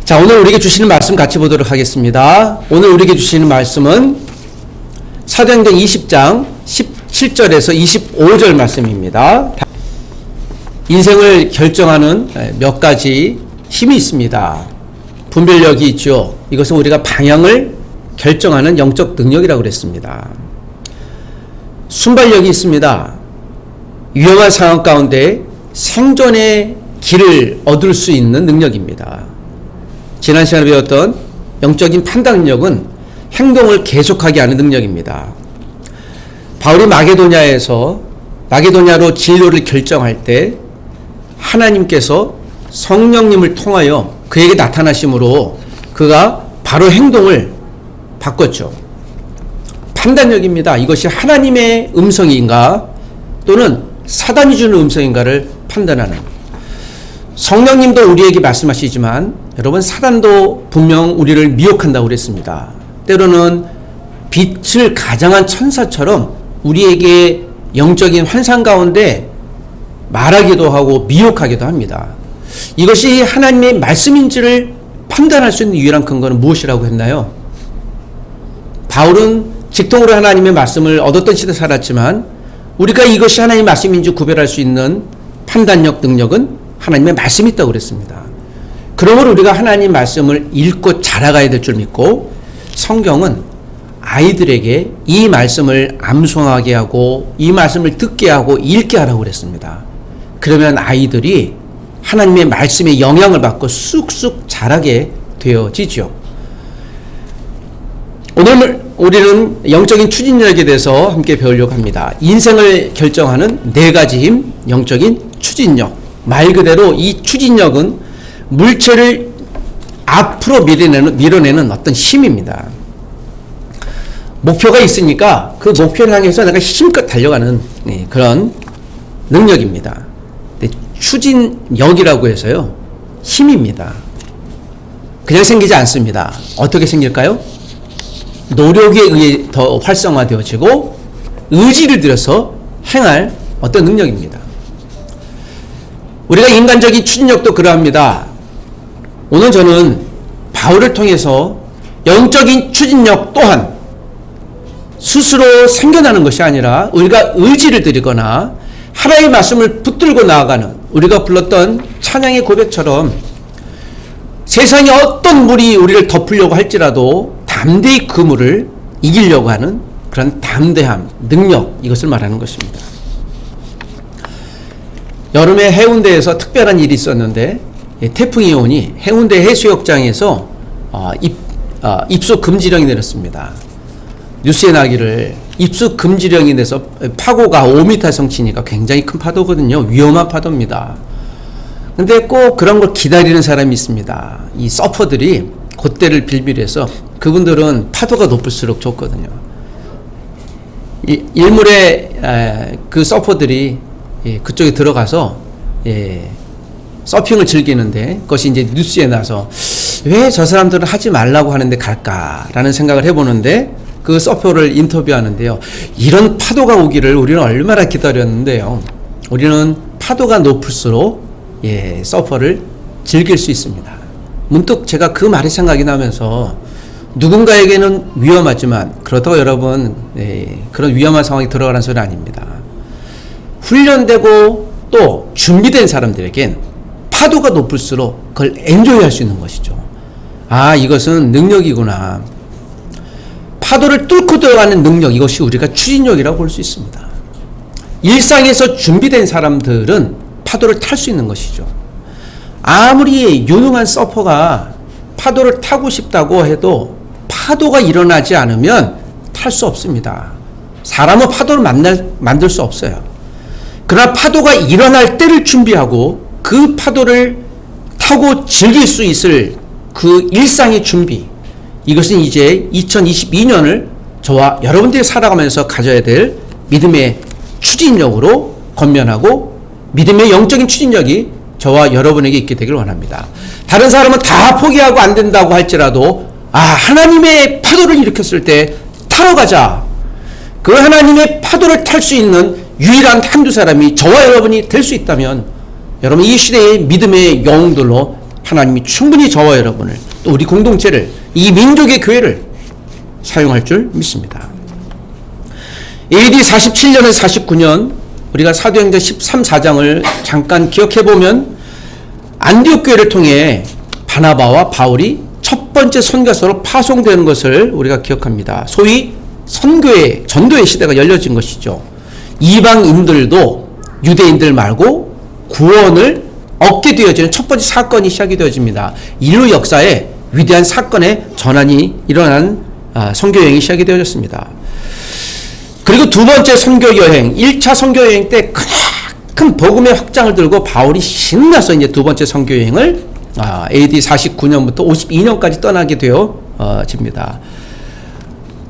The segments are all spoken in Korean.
자, 오늘 우리에게 주시는 말씀 같이 보도록 하겠습니다. 오늘 우리에게 주시는 말씀은 사도행전 20장 17절에서 25절 말씀입니다. 인생을 결정하는 몇 가지 힘이 있습니다. 분별력이 있죠. 이것은 우리가 방향을 결정하는 영적 능력이라고 그랬습니다. 순발력이 있습니다. 위험한 상황 가운데 생존의 길을 얻을 수 있는 능력입니다. 지난 시간에 배웠던 영적인 판단력은 행동을 계속하게 하는 능력입니다. 바울이 마게도냐로 진로를 결정할 때 하나님께서 성령님을 통하여 그에게 나타나심으로 그가 바로 행동을 바꿨죠. 판단력입니다. 이것이 하나님의 음성인가 또는 사단이 주는 음성인가를 판단하는. 성령님도 우리에게 말씀하시지만 여러분, 사단도 분명 우리를 미혹한다고 그랬습니다. 때로는 빛을 가장한 천사처럼 우리에게 영적인 환상 가운데 말하기도 하고 미혹하기도 합니다. 이것이 하나님의 말씀인지를 판단할 수 있는 유일한 근거는 무엇이라고 했나요? 바울은 직통으로 하나님의 말씀을 얻었던 시대에 살았지만 우리가 이것이 하나님의 말씀인지 구별할 수 있는 판단력, 능력은 하나님의 말씀이 있다고 그랬습니다. 그러므로 우리가 하나님 말씀을 읽고 자라가야 될 줄 믿고, 성경은 아이들에게 이 말씀을 암송하게 하고 이 말씀을 듣게 하고 읽게 하라고 그랬습니다. 그러면 아이들이 하나님의 말씀에 영향을 받고 쑥쑥 자라게 되어지죠. 오늘 우리는 영적인 추진력에 대해서 함께 배우려고 합니다. 인생을 결정하는 네 가지 힘, 영적인 추진력. 말 그대로 이 추진력은 물체를 앞으로 밀어내는 어떤 힘입니다. 목표가 있으니까 그 목표를 향해서 내가 힘껏 달려가는 그런 능력입니다. 추진력이라고 해서요, 힘입니다. 그냥 생기지 않습니다. 어떻게 생길까요? 노력에 의해 더 활성화되어지고 의지를 들여서 행할 어떤 능력입니다. 우리가 인간적인 추진력도 그러합니다. 오늘 저는 바울을 통해서 영적인 추진력 또한 스스로 생겨나는 것이 아니라 우리가 의지를 들이거나 하나님의 말씀을 붙들고 나아가는, 우리가 불렀던 찬양의 고백처럼 세상에 어떤 물이 우리를 덮으려고 할지라도 담대히 그 물을 이기려고 하는 그런 담대함, 능력, 이것을 말하는 것입니다. 여름에 해운대에서 특별한 일이 있었는데 태풍이 오니 해운대 해수욕장에서 입수 금지령이 내렸습니다. 뉴스에 나기를 입수 금지령이 내서 파고가 5m 성치니까 굉장히 큰 파도거든요. 위험한 파도입니다. 근데 꼭 그런 걸 기다리는 사람이 있습니다. 이 서퍼들이 그때를 빌빌해서, 그분들은 파도가 높을수록 좋거든요. 일몰에 그 서퍼들이 그쪽에 들어가서 서핑을 즐기는데, 그것이 이제 뉴스에 나서 왜 저 사람들은 하지 말라고 하는데 갈까라는 생각을 해보는데, 그 서퍼를 인터뷰하는데요, 이런 파도가 오기를 우리는 얼마나 기다렸는데요, 우리는 파도가 높을수록 서퍼를 즐길 수 있습니다. 문득 제가 그 말이 생각이 나면서, 누군가에게는 위험하지만 그렇다고 여러분 그런 위험한 상황에 들어가는 소리 아닙니다. 훈련되고 또 준비된 사람들에겐 파도가 높을수록 그걸 엔조이할 수 있는 것이죠. 아, 이것은 능력이구나. 파도를 뚫고 들어가는 능력, 이것이 우리가 추진력이라고 볼 수 있습니다. 일상에서 준비된 사람들은 파도를 탈 수 있는 것이죠. 아무리 유능한 서퍼가 파도를 타고 싶다고 해도 파도가 일어나지 않으면 탈 수 없습니다. 사람은 파도를 만들 수 없어요. 그러나 파도가 일어날 때를 준비하고 그 파도를 타고 즐길 수 있을 그 일상의 준비, 이것은 이제 2022년을 저와 여러분들이 살아가면서 가져야 될 믿음의 추진력으로 건면하고, 믿음의 영적인 추진력이 저와 여러분에게 있게 되길 원합니다. 다른 사람은 다 포기하고 안 된다고 할지라도, 하나님의 파도를 일으켰을 때 타러 가자. 그 하나님의 파도를 탈 수 있는 유일한 한두 사람이 저와 여러분이 될 수 있다면, 여러분 이 시대의 믿음의 영웅들로 하나님이 충분히 저와 여러분을, 또 우리 공동체를, 이 민족의 교회를 사용할 줄 믿습니다. AD 47년에서 49년 우리가 사도행전 13, 14장을 잠깐 기억해보면 안디옥 교회를 통해 바나바와 바울이 첫 번째 선교사로 파송되는 것을 우리가 기억합니다. 소위 선교의, 전도의 시대가 열려진 것이죠. 이방인들도 유대인들 말고 구원을 얻게 되어지는 첫 번째 사건이 시작이 되어집니다. 인류 역사에 위대한 사건의 전환이 일어난 선교여행이 시작이 되어졌습니다. 그리고 두 번째 선교여행, 1차 선교여행 때 큰 복음의 확장을 들고 바울이 신나서 이제 두 번째 선교여행을 AD 49년부터 52년까지 떠나게 되어집니다.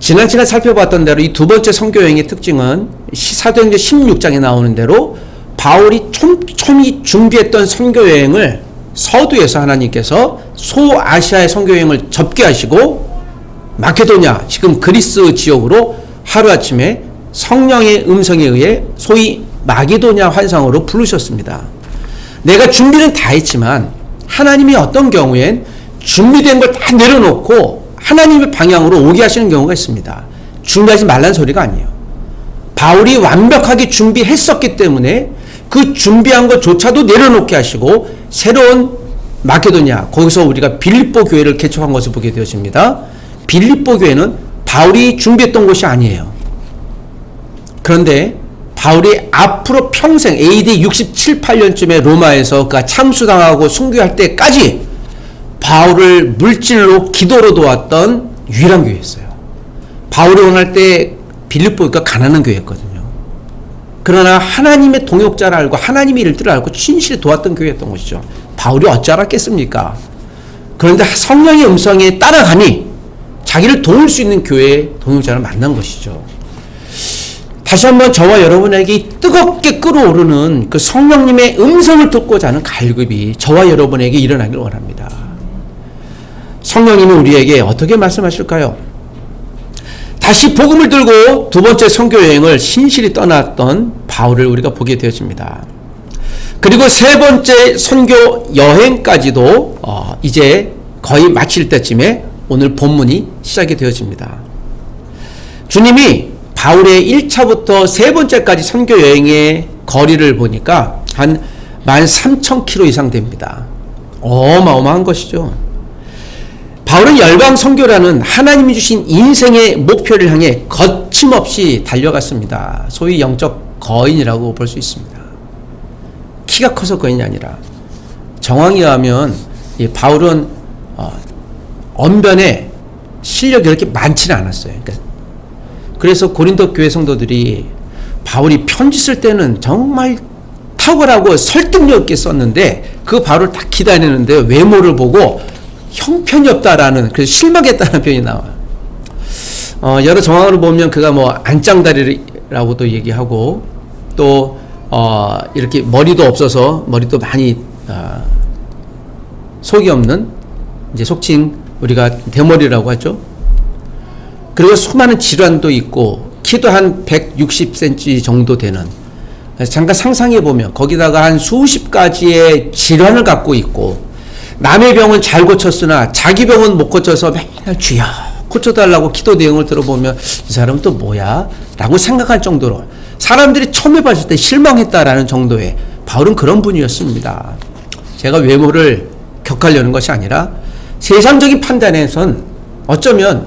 지난 살펴봤던 대로 이 두 번째 선교여행의 특징은 사도행전 16장에 나오는 대로 바울이 촘촘히 준비했던 선교여행을 서두에서 하나님께서 소아시아의 선교여행을 접게 하시고 마케도냐, 지금 그리스 지역으로 하루아침에 성령의 음성에 의해 소위 마게도냐 환상으로 부르셨습니다. 내가 준비는 다 했지만 하나님이 어떤 경우엔 준비된 걸 다 내려놓고 하나님의 방향으로 오게 하시는 경우가 있습니다. 준비하지 말란 소리가 아니에요. 바울이 완벽하게 준비했었기 때문에 그 준비한 것조차도 내려놓게 하시고 새로운 마케도냐, 거기서 우리가 빌립보 교회를 개척한 것을 보게 되어집니다. 빌립보 교회는 바울이 준비했던 곳이 아니에요. 그런데 바울이 앞으로 평생 AD 67, 8년쯤에 로마에서 그가 참수당하고 순교할 때까지 바울을 물질로 기도로 도왔던 유일한 교회였어요. 바울이 원할 때 빌립보가 가난한 교회였거든요. 그러나 하나님의 동역자를 알고 하나님의 일들을 알고 진실히 도왔던 교회였던 것이죠. 바울이 어찌 알았겠습니까? 그런데 성령의 음성에 따라가니 자기를 도울 수 있는 교회의 동역자를 만난 것이죠. 다시 한번 저와 여러분에게 뜨겁게 끓어오르는 그 성령님의 음성을 듣고자 하는 갈급이 저와 여러분에게 일어나길 원합니다. 성령님이 우리에게 어떻게 말씀하실까요? 다시 복음을 들고 두 번째 선교여행을 신실히 떠났던 바울을 우리가 보게 되어집니다. 그리고 세 번째 선교여행까지도 이제 거의 마칠 때쯤에 오늘 본문이 시작이 되어집니다. 주님이 바울의 1차부터 세 번째까지 선교여행의 거리를 보니까 한 13,000km 이상 됩니다. 어마어마한 것이죠. 바울은 열방 선교라는 하나님이 주신 인생의 목표를 향해 거침없이 달려갔습니다. 소위 영적 거인이라고 볼 수 있습니다. 키가 커서 거인이 아니라 정황에 의하면 이 바울은 언변에 실력이 그렇게 많지는 않았어요. 그래서 고린도 교회 성도들이 바울이 편지 쓸 때는 정말 탁월하고 설득력 있게 썼는데 그 바울을 딱 기다리는데 외모를 보고 형편이 없다라는, 그래서 실망했다는 표현이 나와요. 여러 정황으로 보면 그가 뭐 안짱다리라고도 얘기하고 또 이렇게 머리도 없어서 머리도 많이 속이 없는, 이제 속칭 우리가 대머리라고 하죠. 그리고 수많은 질환도 있고 키도 한 160cm 정도 되는, 잠깐 상상해 보면 거기다가 한 수십 가지의 질환을 갖고 있고 남의 병은 잘 고쳤으나 자기 병은 못 고쳐서 맨날 주여 고쳐달라고 기도 내용을 들어보면 이 사람은 또 뭐야? 라고 생각할 정도로 사람들이 처음에 봤을 때 실망했다라는 정도의, 바울은 그런 분이었습니다. 제가 외모를 격하려는 것이 아니라 세상적인 판단에선 어쩌면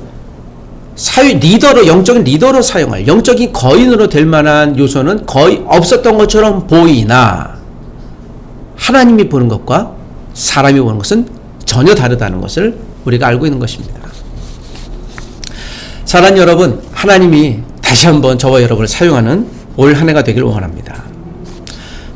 사회 리더로, 영적인 리더로 사용할, 영적인 거인으로 될 만한 요소는 거의 없었던 것처럼 보이나 하나님이 보는 것과 사람이 보는 것은 전혀 다르다는 것을 우리가 알고 있는 것입니다. 사랑하는 여러분, 하나님이 다시 한번 저와 여러분을 사용하는 올 한 해가 되길 원합니다.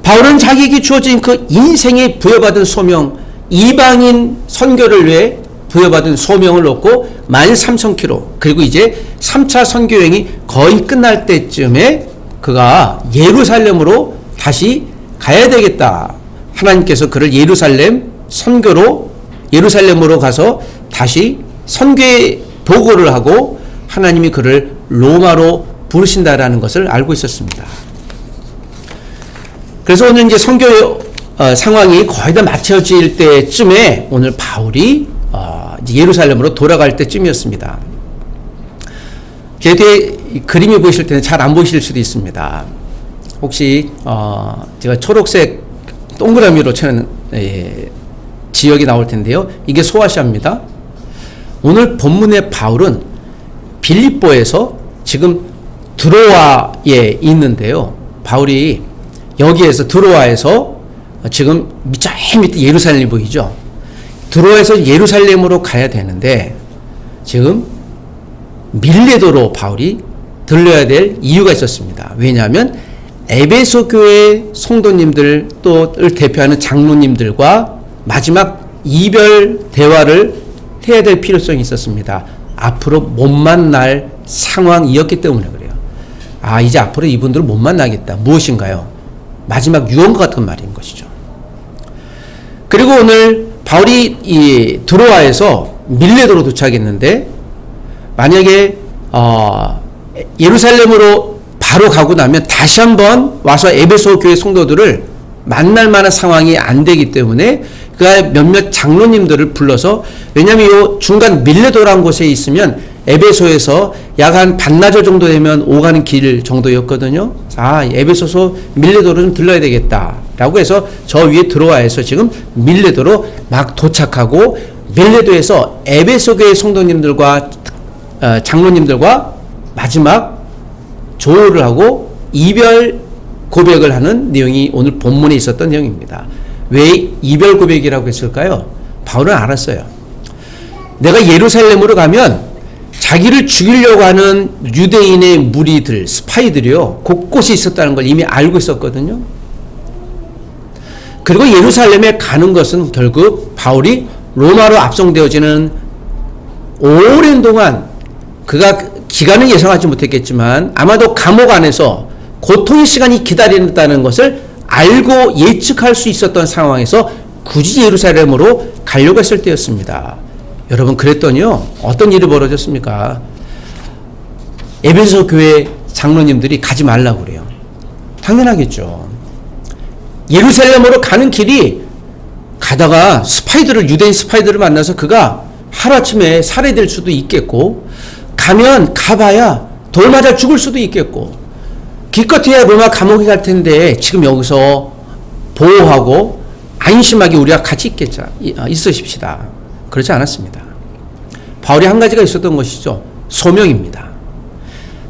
바울은 자기에게 주어진 그 인생에 부여받은 소명, 이방인 선교를 위해 부여받은 소명을 놓고 13,000km, 그리고 이제 3차 선교여행이 거의 끝날 때쯤에 그가 예루살렘으로 다시 가야 되겠다. 하나님께서 그를 예루살렘 선교로, 예루살렘으로 가서 다시 선교의 보고를 하고 하나님이 그를 로마로 부르신다라는 것을 알고 있었습니다. 그래서 오늘 이제 선교 상황이 거의 다 맞춰질 때쯤에 오늘 바울이 이제 예루살렘으로 돌아갈 때쯤이었습니다. 제 뒤에 그림이 보이실 때는 잘 안 보이실 수도 있습니다. 혹시 제가 초록색 동그라미로 쳐는 지역이 나올 텐데요. 이게 소아시아입니다. 오늘 본문의 바울은 빌립보에서 지금 드로아에 있는데요. 바울이 여기에서 드로아에서 지금 저 밑에 예루살렘이 보이죠. 드로아에서 예루살렘으로 가야 되는데 지금 밀레도로 바울이 들려야 될 이유가 있었습니다. 왜냐하면 에베소 교회 성도님들 또를 대표하는 장로님들과 마지막 이별 대화를 해야 될 필요성이 있었습니다. 앞으로 못 만날 상황이었기 때문에 그래요. 이제 앞으로 이분들을 못 만나겠다. 무엇인가요? 마지막 유언과 같은 말인 것이죠. 그리고 오늘 바울이 이 드로아에서 밀레도로 도착했는데 만약에 예루살렘으로 바로 가고 나면 다시 한번 와서 에베소 교회 성도들을 만날 만한 상황이 안 되기 때문에 그가 몇몇 장로님들을 불러서, 왜냐하면 이 중간 밀레도라는 곳에 있으면 에베소에서 약 한 반나절 정도 되면 오가는 길 정도였거든요. 에베소서 밀레도로 좀 들러야 되겠다 라고 해서 저 위에 드로아에서 지금 밀레도로 막 도착하고, 밀레도에서 에베소 교회 성도님들과 장로님들과 마지막 조율을 하고 이별 고백을 하는 내용이 오늘 본문에 있었던 내용입니다. 왜 이별 고백이라고 했을까요? 바울은 알았어요. 내가 예루살렘으로 가면 자기를 죽이려고 하는 유대인의 무리들, 스파이들이요, 곳곳에 있었다는 걸 이미 알고 있었거든요. 그리고 예루살렘에 가는 것은 결국 바울이 로마로 압송되어지는 오랜 동안, 그가 기간은 예상하지 못했겠지만 아마도 감옥 안에서 고통의 시간이 기다린다는 것을 알고 예측할 수 있었던 상황에서 굳이 예루살렘으로 가려고 했을 때였습니다. 여러분, 그랬더니요, 어떤 일이 벌어졌습니까? 에베소 교회 장로님들이 가지 말라고 그래요. 당연하겠죠. 예루살렘으로 가는 길이 가다가 유대인 스파이들을 만나서 그가 하루아침에 살해될 수도 있겠고, 가면 가봐야 돌 맞아 죽을 수도 있겠고, 기껏해야 로마 감옥에 갈 텐데 지금 여기서 보호하고 안심하게 우리가 같이 있으십시다. 그렇지 않았습니다. 바울이 한 가지가 있었던 것이죠. 소명입니다.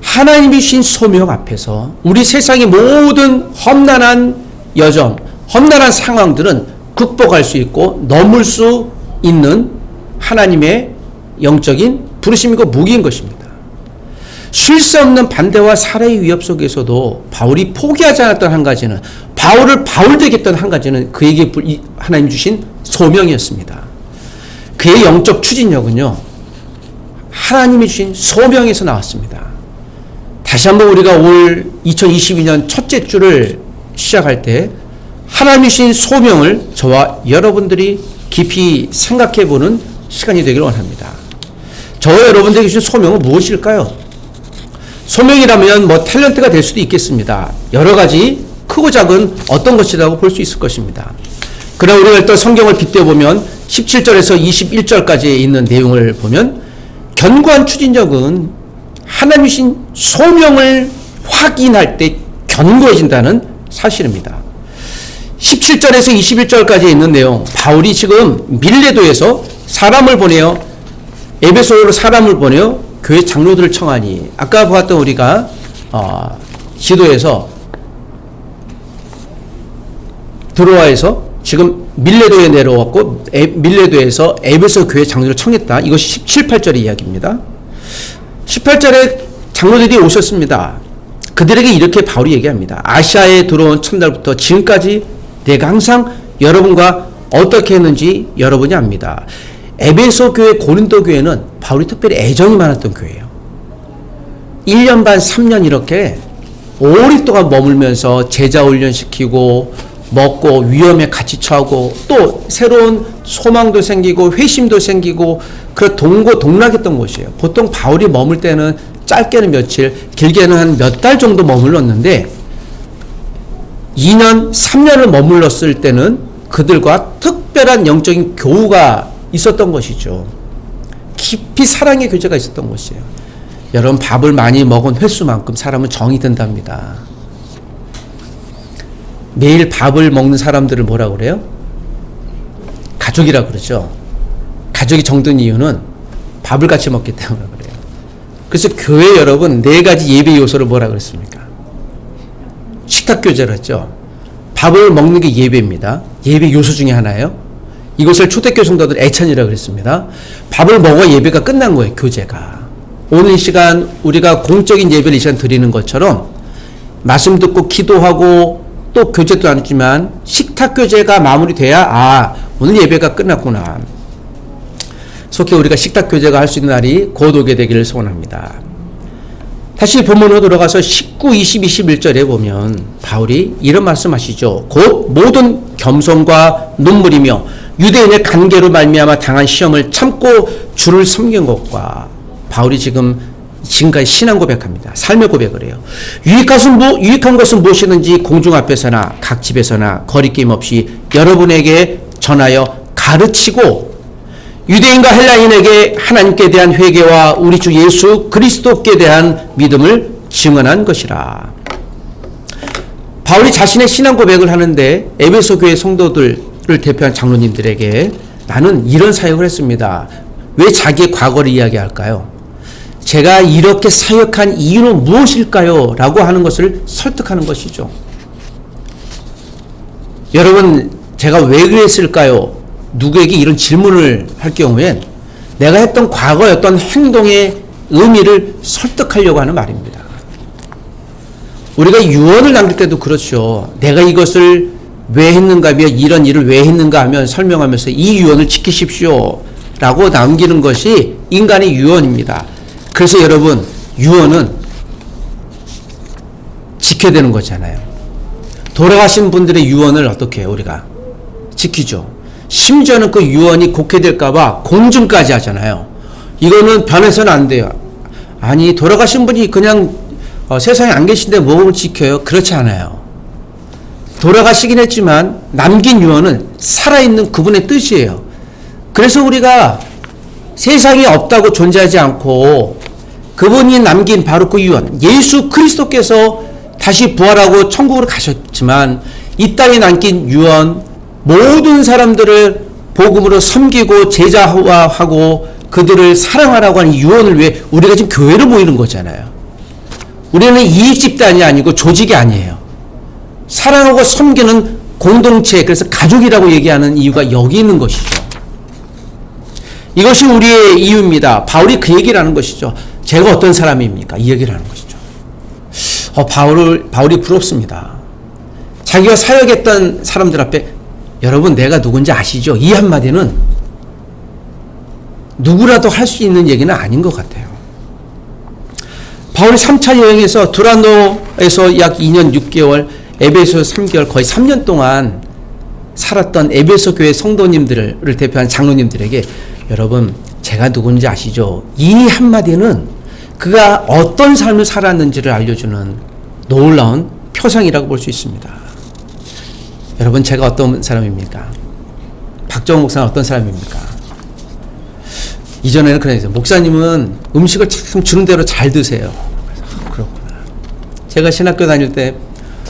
하나님이 주신 소명 앞에서 우리 세상의 모든 험난한 여정, 험난한 상황들은 극복할 수 있고 넘을 수 있는 하나님의 영적인 부르심이고 무기인 것입니다. 쉴 수 없는 반대와 살해의 위협 속에서도 바울이 포기하지 않았던 한 가지는, 바울을 바울되게 했던 한 가지는 그에게 하나님 주신 소명이었습니다. 그의 영적 추진력은요, 하나님이 주신 소명에서 나왔습니다. 다시 한번 우리가 올 2022년 첫째 주를 시작할 때 하나님이 주신 소명을 저와 여러분들이 깊이 생각해 보는 시간이 되기를 원합니다. 저와 여러분들에게 주신 소명은 무엇일까요? 소명이라면 탤런트가 될 수도 있겠습니다. 여러 가지 크고 작은 어떤 것이라고 볼 수 있을 것입니다. 그러나 우리가 일단 성경을 빗대보면 17절에서 21절까지 있는 내용을 보면 견고한 추진력은 하나님이 주신 소명을 확인할 때 견고해진다는 사실입니다. 17절에서 21절까지 있는 내용, 바울이 지금 밀레도에서 사람을 보내요, 에베소로 사람을 보내요, 교회 장로들을 청하니, 아까 보았던 우리가 지도에서 드로아에서 지금 밀레도에 내려왔고 밀레도에서 에베소 교회 장로를 청했다. 이것이 17, 18절의 이야기입니다. 18절에 장로들이 오셨습니다. 그들에게 이렇게 바울이 얘기합니다. 아시아에 들어온 첫날부터 지금까지 내가 항상 여러분과 어떻게 했는지 여러분이 압니다. 에베소 교회, 고린도 교회는 바울이 특별히 애정이 많았던 교회예요. 1년 반, 3년 이렇게 오랫동안 머물면서 제자 훈련시키고 먹고 위험에 같이 처하고 또 새로운 소망도 생기고 회심도 생기고 그런 동락했던 곳이에요. 보통 바울이 머물 때는 짧게는 며칠, 길게는 한 몇 달 정도 머물렀는데 2년, 3년을 머물렀을 때는 그들과 특별한 영적인 교우가 있었던 것이죠. 깊이 사랑의 교제가 있었던 것이에요. 여러분, 밥을 많이 먹은 횟수만큼 사람은 정이 든답니다. 매일 밥을 먹는 사람들을 뭐라고 그래요? 가족이라고 그러죠. 가족이 정든 이유는 밥을 같이 먹기 때문에 그래요. 그래서 교회 여러분 4가지 예배 요소를 뭐라 그랬습니까? 식탁 교제를 했죠. 밥을 먹는 게 예배입니다. 예배 요소 중에 하나예요. 이것을 초대교회 성도들 애찬이라고 그랬습니다. 밥을 먹어 예배가 끝난 거예요. 교제가. 오늘 이 시간 우리가 공적인 예배를 이 시간 드리는 것처럼 말씀 듣고 기도하고 또 교제도 나누지만 식탁 교제가 마무리돼야 오늘 예배가 끝났구나. 속히 우리가 식탁 교제가 할 수 있는 날이 곧 오게 되기를 소원합니다. 다시 본문으로 들어가서 19, 20, 21절에 보면 바울이 이런 말씀하시죠. 곧 모든 겸손과 눈물이며 유대인의 간계로 말미암아 당한 시험을 참고 주를 섬긴 것과 바울이 지금까지 신앙 고백합니다. 삶의 고백을 해요. 유익한 것은 무엇이든지 공중 앞에서나 각 집에서나 거리낌 없이 여러분에게 전하여 가르치고 유대인과 헬라인에게 하나님께 대한 회개와 우리 주 예수 그리스도께 대한 믿음을 증언한 것이라. 바울이 자신의 신앙 고백을 하는데 에베소 교회 성도들을 대표한 장로님들에게 나는 이런 사역을 했습니다. 왜 자기의 과거를 이야기할까요? 제가 이렇게 사역한 이유는 무엇일까요? 라고 하는 것을 설득하는 것이죠. 여러분, 제가 왜 그랬을까요? 누구에게 이런 질문을 할 경우엔 내가 했던 과거의 어떤 행동의 의미를 설득하려고 하는 말입니다. 우리가 유언을 남길 때도 그렇죠. 내가 이것을 왜 했는가 하며 이런 일을 왜 했는가 하면 설명하면서 이 유언을 지키십시오 라고 남기는 것이 인간의 유언입니다. 그래서 여러분, 유언은 지켜야 되는 거잖아요. 돌아가신 분들의 유언을 어떻게 해요? 우리가 지키죠. 심지어는 그 유언이 곡해될까봐 공증까지 하잖아요. 이거는 변해서는 안 돼요. 아니, 돌아가신 분이 그냥 세상에 안 계신데 뭘 지켜요? 그렇지 않아요. 돌아가시긴 했지만 남긴 유언은 살아있는 그분의 뜻이에요. 그래서 우리가 세상에 없다고 존재하지 않고 그분이 남긴 바로 그 유언, 예수 그리스도께서 다시 부활하고 천국으로 가셨지만 이 땅에 남긴 유언, 모든 사람들을 복음으로 섬기고 제자화하고 그들을 사랑하라고 하는 유언을 위해 우리가 지금 교회로 모이는 거잖아요. 우리는 이익 집단이 아니고 조직이 아니에요. 사랑하고 섬기는 공동체, 그래서 가족이라고 얘기하는 이유가 여기 있는 것이죠. 이것이 우리의 이유입니다. 바울이 그 얘기를 하는 것이죠. 제가 어떤 사람입니까? 이 얘기를 하는 것이죠. 바울이 부럽습니다. 자기가 사역했던 사람들 앞에 여러분 내가 누군지 아시죠? 이 한마디는 누구라도 할 수 있는 얘기는 아닌 것 같아요. 바울이 3차 여행에서 두란노에서 약 2년 6개월, 에베소에서 3개월, 거의 3년 동안 살았던 에베소 교회 성도님들을 대표한 장로님들에게 여러분 제가 누군지 아시죠? 이 한마디는 그가 어떤 삶을 살았는지를 알려주는 놀라운 표상이라고 볼 수 있습니다. 여러분, 제가 어떤 사람입니까? 박정호 목사는 어떤 사람입니까? 이전에는 그랬어요. 목사님은 음식을 참 주는 대로 잘 드세요. 그렇구나. 제가 신학교 다닐 때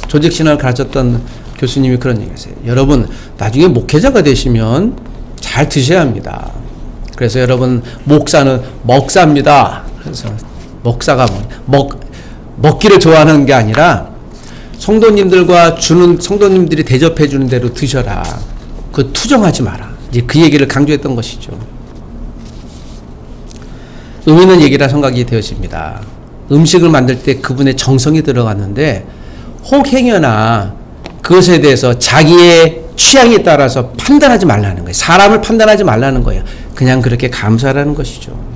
조직신학을 가르쳤던 교수님이 그런 얘기 했어요. 여러분, 나중에 목회자가 되시면 잘 드셔야 합니다. 그래서 여러분, 목사는 먹사입니다. 그래서 먹사가 먹기를 좋아하는 게 아니라 성도님들과 성도님들이 대접해 주는 대로 드셔라. 그 투정하지 마라. 이제 그 얘기를 강조했던 것이죠. 의미 있는 얘기라 생각이 되어집니다. 음식을 만들 때 그분의 정성이 들어갔는데 혹 행여나 그것에 대해서 자기의 취향에 따라서 판단하지 말라는 거예요. 사람을 판단하지 말라는 거예요. 그냥 그렇게 감사하라는 것이죠.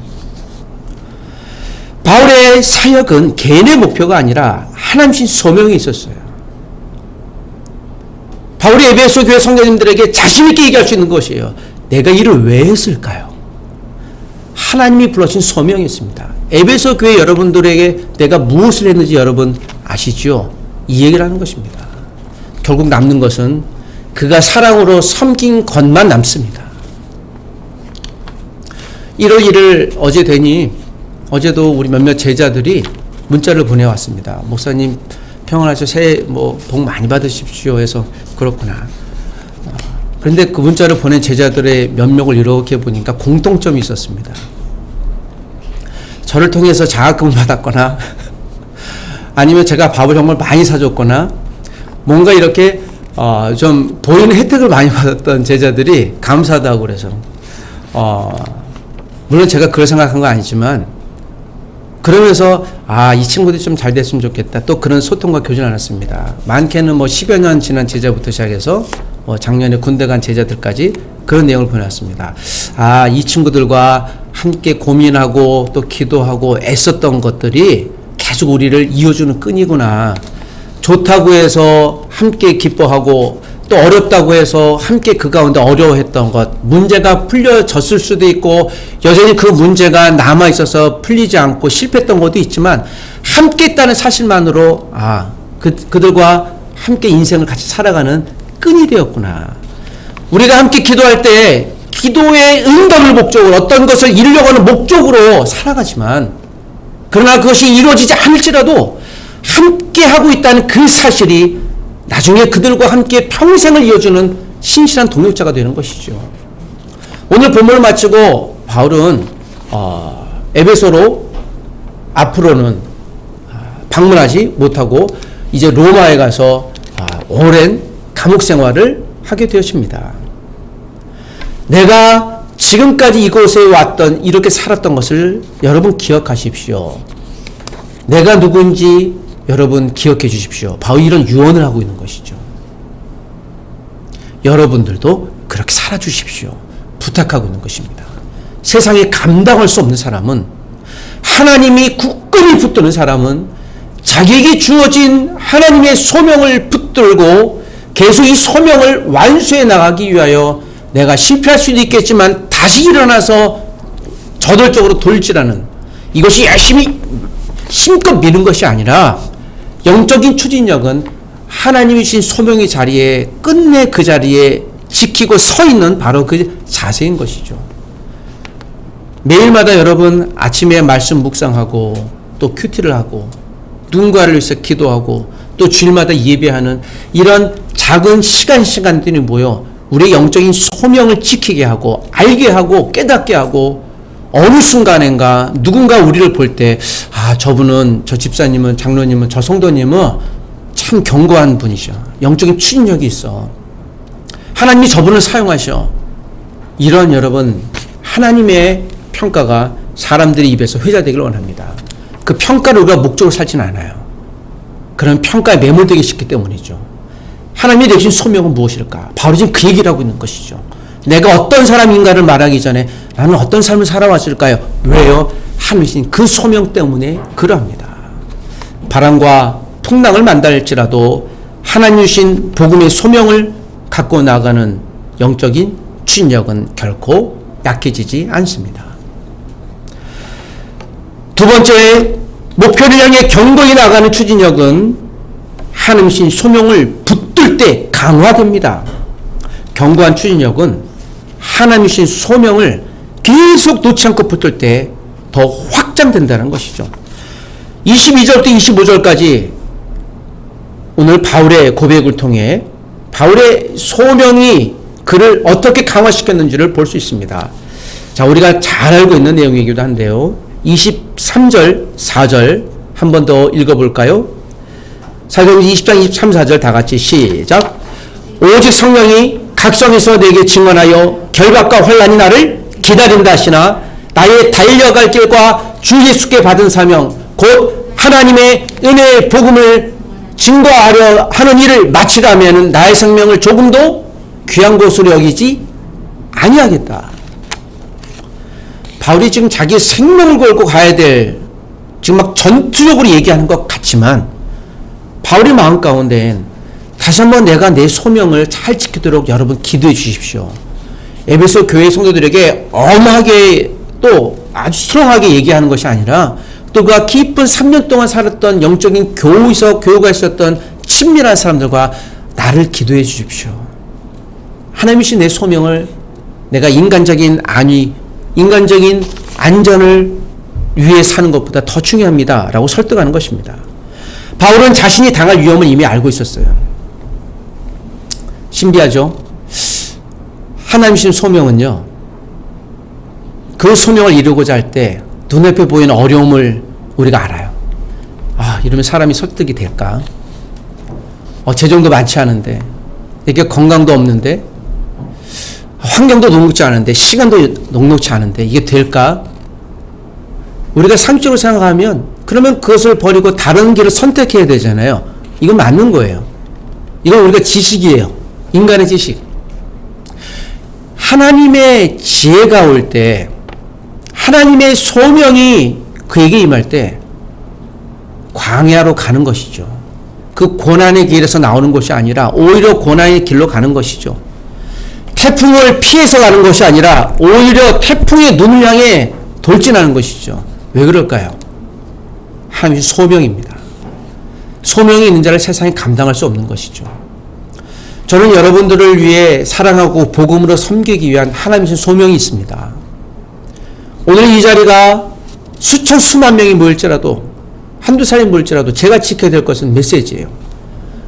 바울의 사역은 개인의 목표가 아니라 하나님신 소명이 있었어요. 바울이 에베소 교회 성도님들에게 자신 있게 얘기할 수 있는 것이에요. 내가 이를 왜 했을까요? 하나님이 불러신 소명이 있습니다. 에베소 교회 여러분들에게 내가 무엇을 했는지 여러분 아시죠? 이 얘기를 하는 것입니다. 결국 남는 것은 그가 사랑으로 섬긴 것만 남습니다. 1월 1일 어제 되니 어제도 우리 몇몇 제자들이 문자를 보내왔습니다. 목사님 평안하셔, 새해 복 많이 받으십시오 해서 그렇구나. 그런데 그 문자를 보낸 제자들의 면목을 이렇게 보니까 공통점이 있었습니다. 저를 통해서 장학금을 받았거나 아니면 제가 밥을 정말 많이 사줬거나 뭔가 이렇게 좀 보이는 혜택을 많이 받았던 제자들이 감사하다고 그래서 물론 제가 그걸 생각한 건 아니지만 그러면서 이 친구들이 좀 잘 됐으면 좋겠다. 또 그런 소통과 교제를 나눴습니다. 많게는 10여 년 지난 제자부터 시작해서 작년에 군대 간 제자들까지 그런 내용을 보내왔습니다. 이 친구들과 함께 고민하고 또 기도하고 애썼던 것들이 계속 우리를 이어주는 끈이구나. 좋다고 해서 함께 기뻐하고 또 어렵다고 해서 함께 그 가운데 어려워했던 것, 문제가 풀려졌을 수도 있고 여전히 그 문제가 남아있어서 풀리지 않고 실패했던 것도 있지만 함께 있다는 사실만으로 그들과 함께 인생을 같이 살아가는 끈이 되었구나. 우리가 함께 기도할 때 기도의 응답을 목적으로 어떤 것을 이루려고 하는 목적으로 살아가지만 그러나 그것이 이루어지지 않을지라도 함께 하고 있다는 그 사실이 나중에 그들과 함께 평생을 이어주는 신실한 동역자가 되는 것이죠. 오늘 본문을 마치고 바울은 에베소로 앞으로는 방문하지 못하고 이제 로마에 가서 오랜 감옥 생활을 하게 되었습니다. 내가 지금까지 이곳에 왔던 이렇게 살았던 것을 여러분 기억하십시오. 내가 누구인지 여러분 기억해 주십시오. 바울이 이런 유언을 하고 있는 것이죠. 여러분들도 그렇게 살아주십시오. 부탁하고 있는 것입니다. 세상에 감당할 수 없는 사람은, 하나님이 굳건히 붙드는 사람은 자기에게 주어진 하나님의 소명을 붙들고 계속 이 소명을 완수해 나가기 위하여 내가 실패할 수도 있겠지만 다시 일어나서 저돌적으로 돌지라는, 이것이 열심히 힘껏 미는 것이 아니라 영적인 추진력은 하나님이 주신 소명의 자리에 끝내 그 자리에 지키고 서 있는 바로 그 자세인 것이죠. 매일마다 여러분 아침에 말씀 묵상하고 또 큐티를 하고 누군가를 위해서 기도하고 또 주일마다 예배하는 이런 작은 시간들이 모여 우리의 영적인 소명을 지키게 하고 알게 하고 깨닫게 하고 어느 순간인가 누군가 우리를 볼 때 저분은, 저 집사님은, 장로님은, 저 성도님은 참 견고한 분이셔. 영적인 추진력이 있어. 하나님이 저분을 사용하셔. 이런 여러분 하나님의 평가가 사람들의 입에서 회자되기를 원합니다. 그 평가를 우리가 목적으로 살지는 않아요. 그런 평가에 매몰되기 쉽기 때문이죠. 하나님이 내신 소명은 무엇일까? 바로 지금 그 얘기를 하고 있는 것이죠. 내가 어떤 사람인가를 말하기 전에 나는 어떤 삶을 살아왔을까요? 왜요? 하나님이신 그 소명 때문에 그러합니다. 바람과 풍랑을 만날지라도 하나님 주신 복음의 소명을 갖고 나가는 영적인 추진력은 결코 약해지지 않습니다. 두 번째, 목표를 향해 견고히 나가는 추진력은 하나님 주신 소명을 붙들 때 강화됩니다. 견고한 추진력은 하나님 주신 소명을 계속 놓지 않고 붙들 때 더 확장된다는 것이죠. 22절부터 25절까지 오늘 바울의 고백을 통해 바울의 소명이 그를 어떻게 강화시켰는지를 볼 수 있습니다. 자, 우리가 잘 알고 있는 내용이기도 한데요. 23절, 4절 한 번 더 읽어볼까요? 20장 23, 4절 다 같이 시작. 오직 성령이 각성에서 내게 증언하여 결박과 환난이 나를 기다린다 하시나 나의 달려갈 길과 주 예수께 받은 사명 곧 하나님의 은혜의 복음을 증거하려 하는 일을 마치라면 나의 생명을 조금도 귀한 것으로 여기지 아니하겠다. 바울이 지금 자기 생명을 걸고 가야 될, 지금 막 전투적으로 얘기하는 것 같지만 바울의 마음 가운데엔 다시 한번 내가 내 소명을 잘 지키도록 여러분 기도해 주십시오. 에베소 교회 성도들에게 엄하게 또 아주 스트롱하게 얘기하는 것이 아니라 또 그가 깊은 3년 동안 살았던 영적인 교우가 있었던 친밀한 사람들과 나를 기도해 주십시오. 하나님이신 내 소명을 내가 인간적인 안위, 인간적인 안전을 위해 사는 것보다 더 중요합니다. 라고 설득하는 것입니다. 바울은 자신이 당할 위험을 이미 알고 있었어요. 신비하죠? 하나님이신 소명은요, 그 소명을 이루고자 할 때 눈앞에 보이는 어려움을 우리가 알아요. 아, 이러면 사람이 설득이 될까? 재정도 많지 않은데, 이게 건강도 없는데, 환경도 녹록지 않은데, 시간도 녹록지 않은데, 이게 될까? 우리가 상식적으로 생각하면, 그러면 그것을 버리고 다른 길을 선택해야 되잖아요. 이건 맞는 거예요. 이건 우리가 지식이에요. 인간의 지식. 하나님의 지혜가 올 때, 하나님의 소명이 그에게 임할 때, 광야로 가는 것이죠. 그 고난의 길에서 나오는 것이 아니라 오히려 고난의 길로 가는 것이죠. 태풍을 피해서 가는 것이 아니라 오히려 태풍의 눈을 향해 돌진하는 것이죠. 왜 그럴까요? 하나님의 소명입니다. 소명이 있는 자를 세상에 감당할 수 없는 것이죠. 저는 여러분들을 위해 사랑하고 복음으로 섬기기 위한 하나님의 소명이 있습니다. 오늘 이 자리가 수천 수만 명이 모일지라도 한두 사람이 모일지라도 제가 지켜야 될 것은 메시지예요.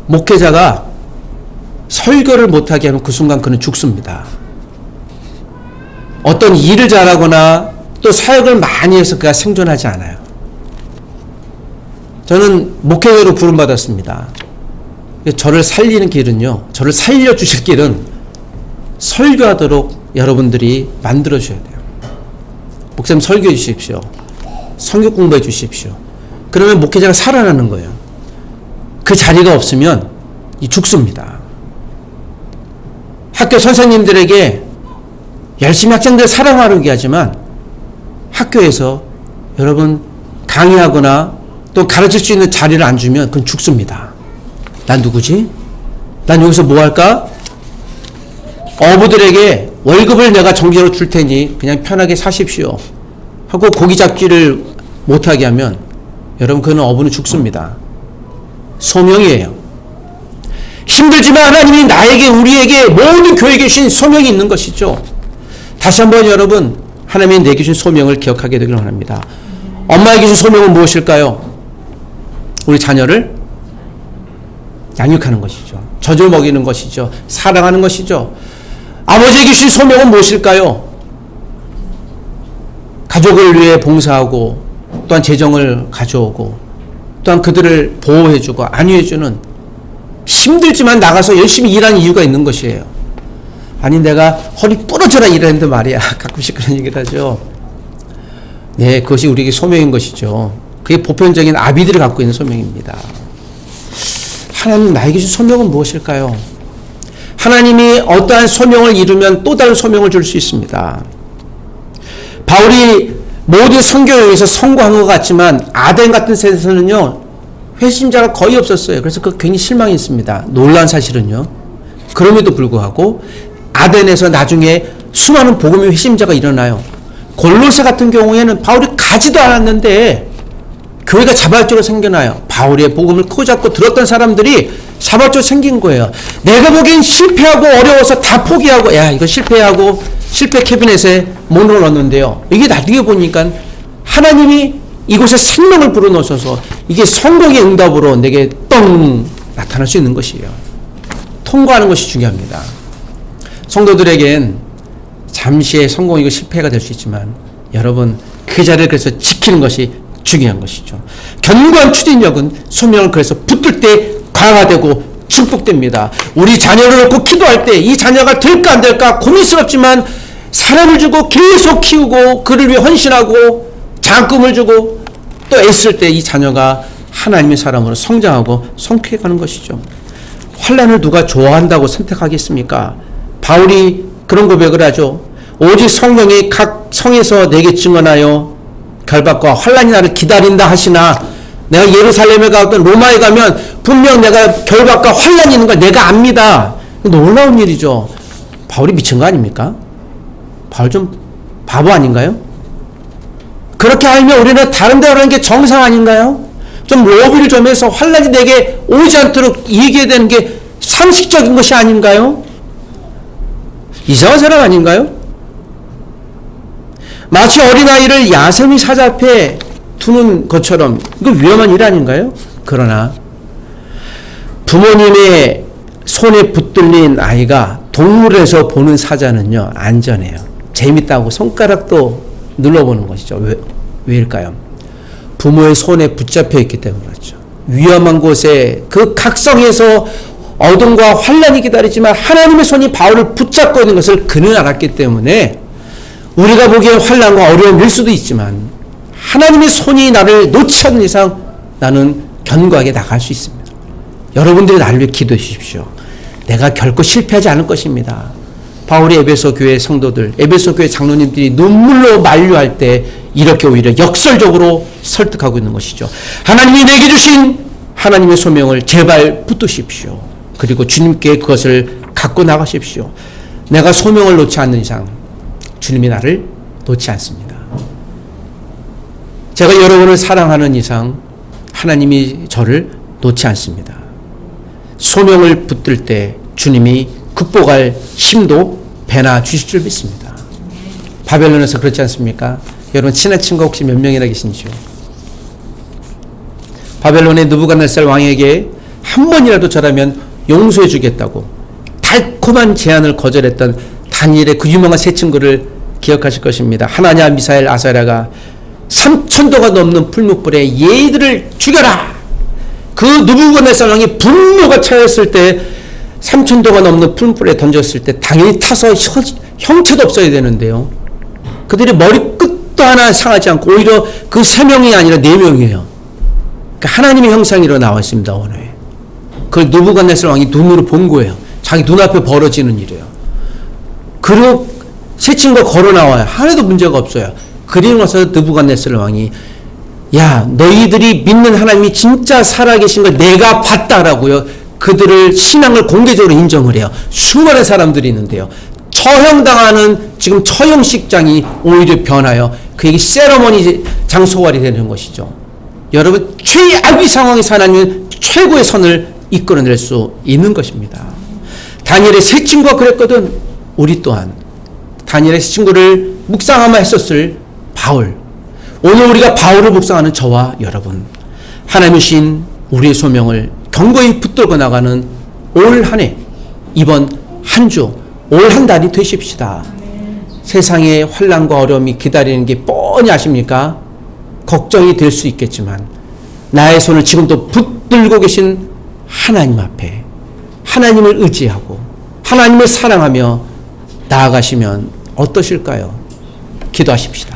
목회자가 설교를 못하게 하면 그 순간 그는 죽습니다. 어떤 일을 잘하거나 또 사역을 많이 해서 그가 생존하지 않아요. 저는 목회자로 부름받았습니다. 저를 살리는 길은요, 저를 살려주실 길은 설교하도록 여러분들이 만들어주셔야 돼요. 목사님 설교해 주십시오. 성경 공부해 주십시오. 그러면 목회자가 살아나는 거예요. 그 자리가 없으면 죽습니다. 학교 선생님들에게 열심히 학생들 사랑하려고 하지만 학교에서 여러분 강의하거나 또 가르칠 수 있는 자리를 안 주면 그건 죽습니다. 난 누구지? 난 여기서 뭐 할까? 어부들에게 월급을 내가 정기적으로 줄 테니 그냥 편하게 사십시오 하고 고기 잡기를 못하게 하면 여러분 그는 어부는 죽습니다. 소명이에요. 힘들지만 하나님이 나에게 우리에게 모든 교회에 주신 소명이 있는 것이죠. 다시 한번 여러분 하나님이 내게 주신 소명을 기억하게 되기를 원합니다. 엄마에게 주신 소명은 무엇일까요? 우리 자녀를 양육하는 것이죠. 젖을 먹이는 것이죠. 사랑하는 것이죠. 아버지에게 주신 소명은 무엇일까요? 가족을 위해 봉사하고 또한 재정을 가져오고 또한 그들을 보호해주고 안위해주는 힘들지만 나가서 열심히 일하는 이유가 있는 것이에요. 아니 내가 허리 부러져라 일하는데 말이야. 가끔씩 그런 얘기를 하죠. 네, 그것이 우리에게 소명인 것이죠. 그게 보편적인 아비들이 갖고 있는 소명입니다. 하나님 나에게 주신 소명은 무엇일까요? 하나님이 어떠한 소명을 이루면 또 다른 소명을 줄 수 있습니다. 바울이 모든 선교여행에서 성공한 것 같지만 아덴 같은 곳에서는요 회심자가 거의 없었어요. 그래서 그 굉장히 실망했습니다. 놀라운 사실은요. 그럼에도 불구하고 아덴에서 나중에 수많은 복음의 회심자가 일어나요. 골로새 같은 경우에는 바울이 가지도 않았는데 교회가 자발적으로 생겨나요. 바울의 복음을 크고 작고 들었던 사람들이 자발적으로 생긴 거예요. 내가 보기엔 실패하고 어려워서 다 포기하고 야 이거 실패하고 실패 캐비넷에 몸을 넣었는데요. 이게 나중에 보니까 하나님이 이곳에 생명을 불어넣어서 이게 성공의 응답으로 내게 뻥 나타날 수 있는 것이에요. 통과하는 것이 중요합니다. 성도들에겐 잠시의 성공이고 실패가 될 수 있지만 여러분 그 자리를 그래서 지키는 것이 중요한 것이죠. 견고한 추진력은 소명을 그래서 붙들 때 강화되고 축복됩니다. 우리 자녀를 놓고 기도할 때 이 자녀가 될까 안 될까 고민스럽지만 사람을 주고 계속 키우고 그를 위해 헌신하고 장꿈을 주고 또 애쓸 때 이 자녀가 하나님의 사람으로 성장하고 성숙해가는 것이죠. 환난을 누가 좋아한다고 선택하겠습니까? 바울이 그런 고백을 하죠. 오직 성령이 각 성에서 내게 증언하여 결박과 환난이 나를 기다린다 하시나 내가 예루살렘에 가든 로마에 가면 분명 내가 결박과 환난이 있는 걸 내가 압니다. 놀라운 일이죠. 바울이 미친 거 아닙니까? 바울 좀 바보 아닌가요? 그렇게 알면 우리는 다른 데 가는 게 정상 아닌가요? 좀 로비를 좀 해서 환난이 내게 오지 않도록 얘기해야 되는 게 상식적인 것이 아닌가요? 이상한 사람 아닌가요? 마치 어린아이를 야생의 사자 앞에 두는 것처럼 이거 위험한 일 아닌가요? 그러나 부모님의 손에 붙들린 아이가 동물에서 보는 사자는요, 안전해요. 재밌다고 손가락도 눌러보는 것이죠. 왜일까요? 부모의 손에 붙잡혀 있기 때문에 그렇죠. 위험한 곳에 그 각성에서 어둠과 환란이 기다리지만 하나님의 손이 바울을 붙잡고 있는 것을 그는 알았기 때문에 우리가 보기엔 환란과 어려움일 수도 있지만 하나님의 손이 나를 놓지 않는 이상 나는 견고하게 나갈 수 있습니다. 여러분들이 나를 위해 기도해 주십시오. 내가 결코 실패하지 않을 것입니다. 바울이 에베소 교회 성도들, 에베소 교회 장로님들이 눈물로 만류할 때 이렇게 오히려 역설적으로 설득하고 있는 것이죠. 하나님이 내게 주신 하나님의 소명을 제발 붙드십시오. 그리고 주님께 그것을 갖고 나가십시오. 내가 소명을 놓지 않는 이상 주님이 나를 놓지 않습니다. 제가 여러분을 사랑하는 이상 하나님이 저를 놓지 않습니다. 소명을 붙들 때 주님이 극복할 힘도 배나 주실 줄 믿습니다. 바벨론에서 그렇지 않습니까? 여러분 친한 친구 혹시 몇 명이나 계신지요? 바벨론의 느부갓네살 왕에게 한 번이라도 저라면 용서해 주겠다고 달콤한 제안을 거절했던 다니엘의 그 유명한 세 친구를 기억하실 것입니다. 하나냐, 미사엘, 아사랴가 3,000도가 넘는 풀무불에 얘들을 죽여라. 그 느부갓네살 왕이 분노가 차였을 때 3,000도가 넘는 풀무불에 던졌을 때 당연히 타서 형체도 없어야 되는데요. 그들이 머리끝도 하나 상하지 않고 오히려 그 3명이 아니라 4명이에요. 그러니까 하나님의 형상으로 나와 있습니다. 오늘 그걸 느부갓네살 왕이 눈으로 본 거예요. 자기 눈앞에 벌어지는 일이에요. 그리고 세 친구가 걸어 나와요. 하나도 문제가 없어요. 그리고 나서 느부갓네살 왕이 야, 너희들이 믿는 하나님이 진짜 살아계신 걸 내가 봤다라고요. 그들을 신앙을 공개적으로 인정을 해요. 수많은 사람들이 있는데요. 처형당하는 지금 처형식장이 오히려 변하여 그에게 세러머니 장소활이 되는 것이죠. 여러분, 최악의 상황에서 하나님은 최고의 선을 이끌어낼 수 있는 것입니다. 다니엘의 세 친구가 그랬거든. 우리 또한 다니엘의 세 친구를 묵상하며 했었을 바울. 오늘 우리가 바울을 묵상하는 저와 여러분, 하나님의 신 우리의 소명을 견고히 붙들고 나가는 올 한 해, 이번 한 주, 올 한 달이 되십시다. 세상의 환난과 어려움이 기다리는 게 뻔히 아십니까? 걱정이 될 수 있겠지만 나의 손을 지금도 붙들고 계신 하나님 앞에 하나님을 의지하고 하나님을 사랑하며 나아가시면 어떠실까요? 기도하십시다.